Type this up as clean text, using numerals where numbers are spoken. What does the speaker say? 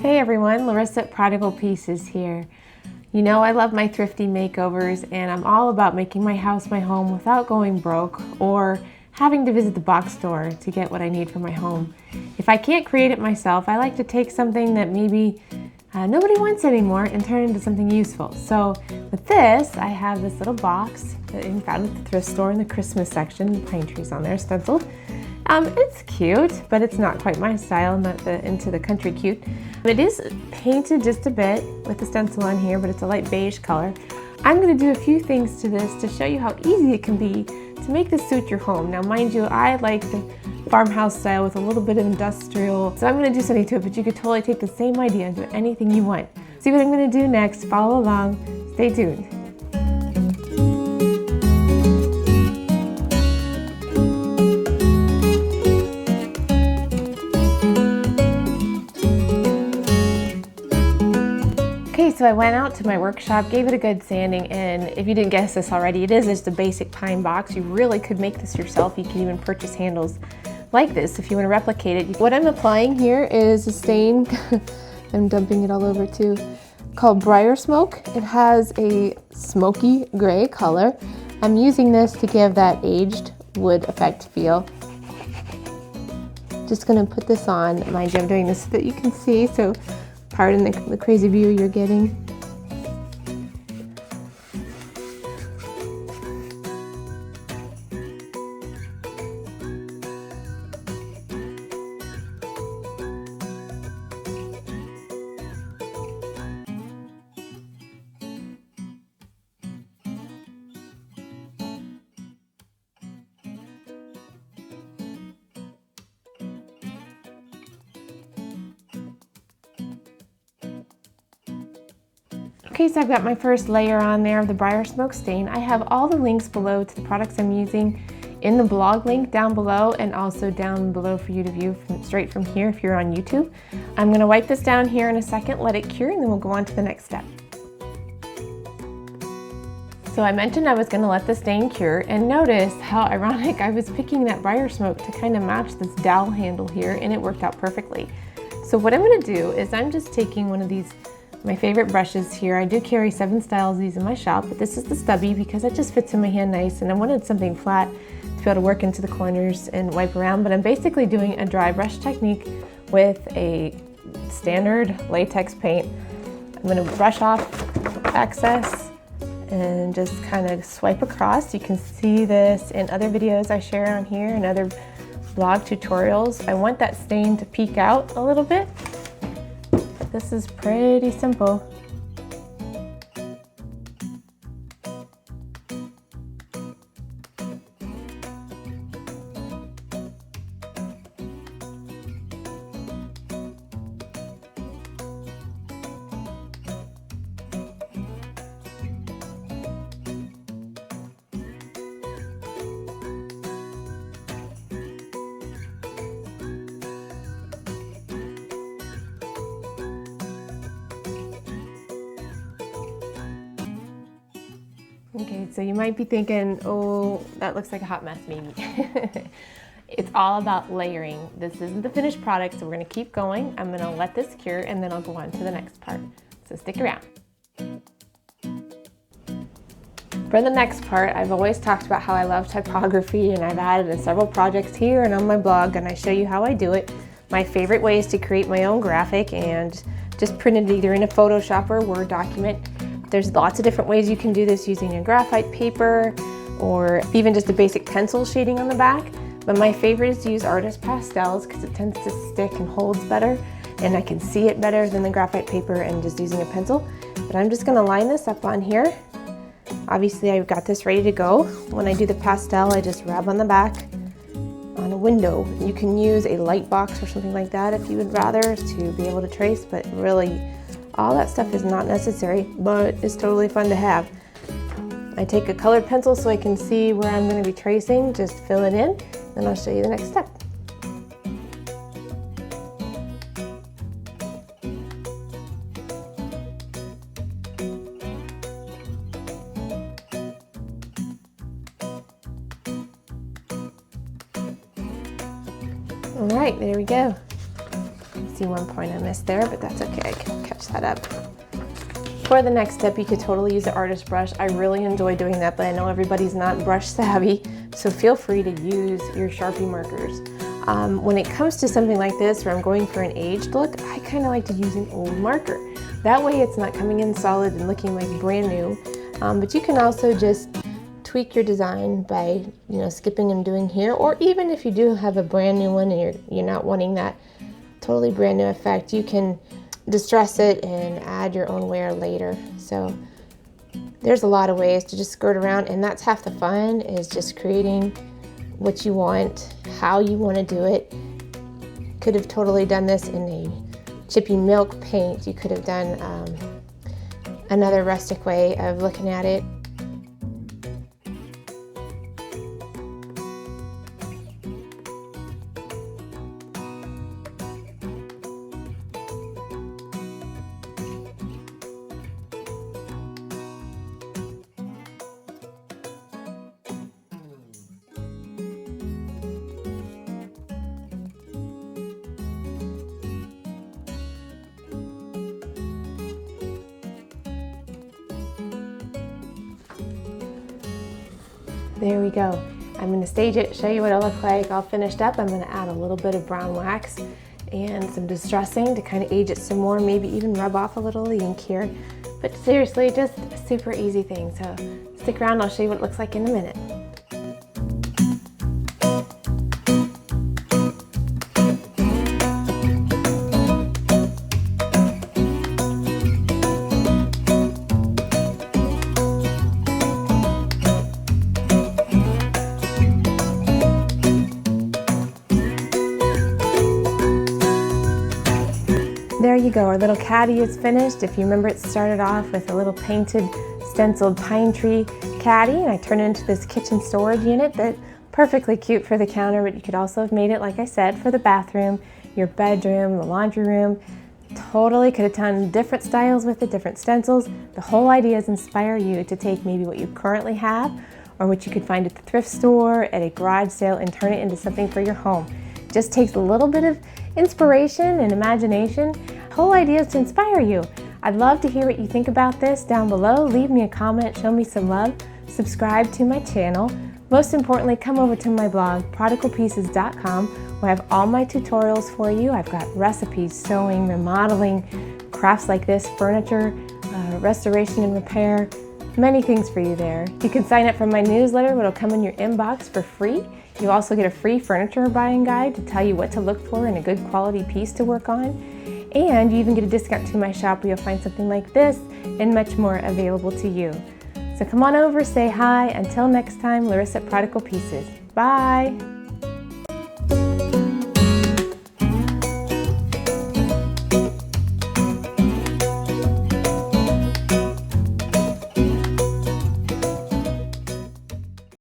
Hey everyone, Larissa at Prodigal Pieces here. You know I love my thrifty makeovers and I'm all about making my house my home without going broke or having to visit the box store to get what I need for my home. If I can't create it myself, I like to take something that maybe nobody wants anymore and turn it into something useful. So with this, I have this little box that I found at the thrift store in the Christmas section, pine trees on there stenciled. It's cute, but it's not quite my style. I'm not into the country cute. It is painted just a bit with the stencil on here, but it's a light beige color. I'm going to do a few things to this to show you how easy it can be to make this suit your home. Now mind you, I like the farmhouse style with a little bit of industrial, so I'm going to do something to it, but you could totally take the same idea and do anything you want. See what I'm going to do next, follow along, stay tuned. Okay, so I went out to my workshop, gave it a good sanding, and if you didn't guess this already, it is just a basic pine box. You really could make this yourself. You can even purchase handles like this if you want to replicate it. What I'm applying here is a stain, I'm dumping it all over too, called Briar Smoke. It has a smoky gray color. I'm using this to give that aged wood effect feel. Just gonna put this on. Mind you, I'm doing this so that you can see, so pardon the crazy view you're getting. Okay, so I've got my first layer on there of the Briar Smoke stain. I have all the links below to the products I'm using in the blog link down below and also down below for you to view straight from here if you're on YouTube. I'm going to wipe this down here in a second, let it cure, and then we'll go on to the next step. So I mentioned I was going to let the stain cure, and notice how ironic I was picking that Briar Smoke to kind of match this dowel handle here, and it worked out perfectly. So what I'm going to do is I'm just taking one of these my favorite brushes here. I do carry 7 styles of these in my shop, but this is the stubby because it just fits in my hand nice, and I wanted something flat to be able to work into the corners and wipe around. But I'm basically doing a dry brush technique with a standard latex paint. I'm going to brush off excess and just kind of swipe across. You can see this in other videos I share on here and other blog tutorials. I want that stain to peek out a little bit. This is pretty simple. Okay, so you might be thinking, oh, that looks like a hot mess maybe. It's all about layering. This isn't the finished product, so we're gonna keep going. I'm gonna let this cure and then I'll go on to the next part. So stick around. For the next part, I've always talked about how I love typography, and I've added in several projects here and on my blog, and I show you how I do it. My favorite way is to create my own graphic and just print it either in a Photoshop or a Word document. There's lots of different ways you can do this using a graphite paper or even just a basic pencil shading on the back. But my favorite is to use artist pastels because it tends to stick and holds better, and I can see it better than the graphite paper and just using a pencil. But I'm just gonna line this up on here. Obviously I've got this ready to go. When I do the pastel, I just rub on the back on a window. You can use a light box or something like that if you would rather to be able to trace, but really all that stuff is not necessary, but it's totally fun to have. I take a colored pencil so I can see where I'm going to be tracing, just fill it in, and I'll show you the next step. All right, there we go. see one point I missed there, but that's okay, I can catch that up. For the next step, you could totally use an artist brush. I really enjoy doing that, but I know everybody's not brush savvy, so feel free to use your Sharpie markers. When it comes to something like this, where I'm going for an aged look, I kind of like to use an old marker. That way it's not coming in solid and looking like brand new, but you can also just tweak your design by, skipping and doing here, or even if you do have a brand new one and you're not wanting that totally brand new effect, you can distress it and add your own wear later. So there's a lot of ways to just skirt around, and that's half the fun, is just creating what you want, how you want to do it. Could have totally done this in a chippy milk paint. You could have done another rustic way of looking at it. There we go. I'm going to stage it, show you what it'll look like all finished up. I'm going to add a little bit of brown wax and some distressing to kind of age it some more, maybe even rub off a little ink here. But seriously, just a super easy thing. So stick around, I'll show you what it looks like in a minute. There you go, our little caddy is finished. If you remember, it started off with a little painted stenciled pine tree caddy, and I turned it into this kitchen storage unit that's perfectly cute for the counter, but you could also have made it, like I said, for the bathroom, your bedroom, the laundry room. Totally could have done different styles with it, different stencils. The whole idea is inspire you to take maybe what you currently have or what you could find at the thrift store, at a garage sale, and turn it into something for your home. Just takes a little bit of inspiration and imagination. The whole idea is to inspire you. I'd love to hear what you think about this down below. Leave me a comment, show me some love, subscribe to my channel. Most importantly, come over to my blog, prodigalpieces.com, where I have all my tutorials for you. I've got recipes, sewing, remodeling, crafts like this, furniture, restoration and repair, many things for you there. You can sign up for my newsletter, which will come in your inbox for free. You'll also get a free furniture buying guide to tell you what to look for in a good quality piece to work on. And you even get a discount to my shop where you'll find something like this and much more available to you. So come on over, say hi. Until next time, Larissa at Prodigal Pieces. Bye.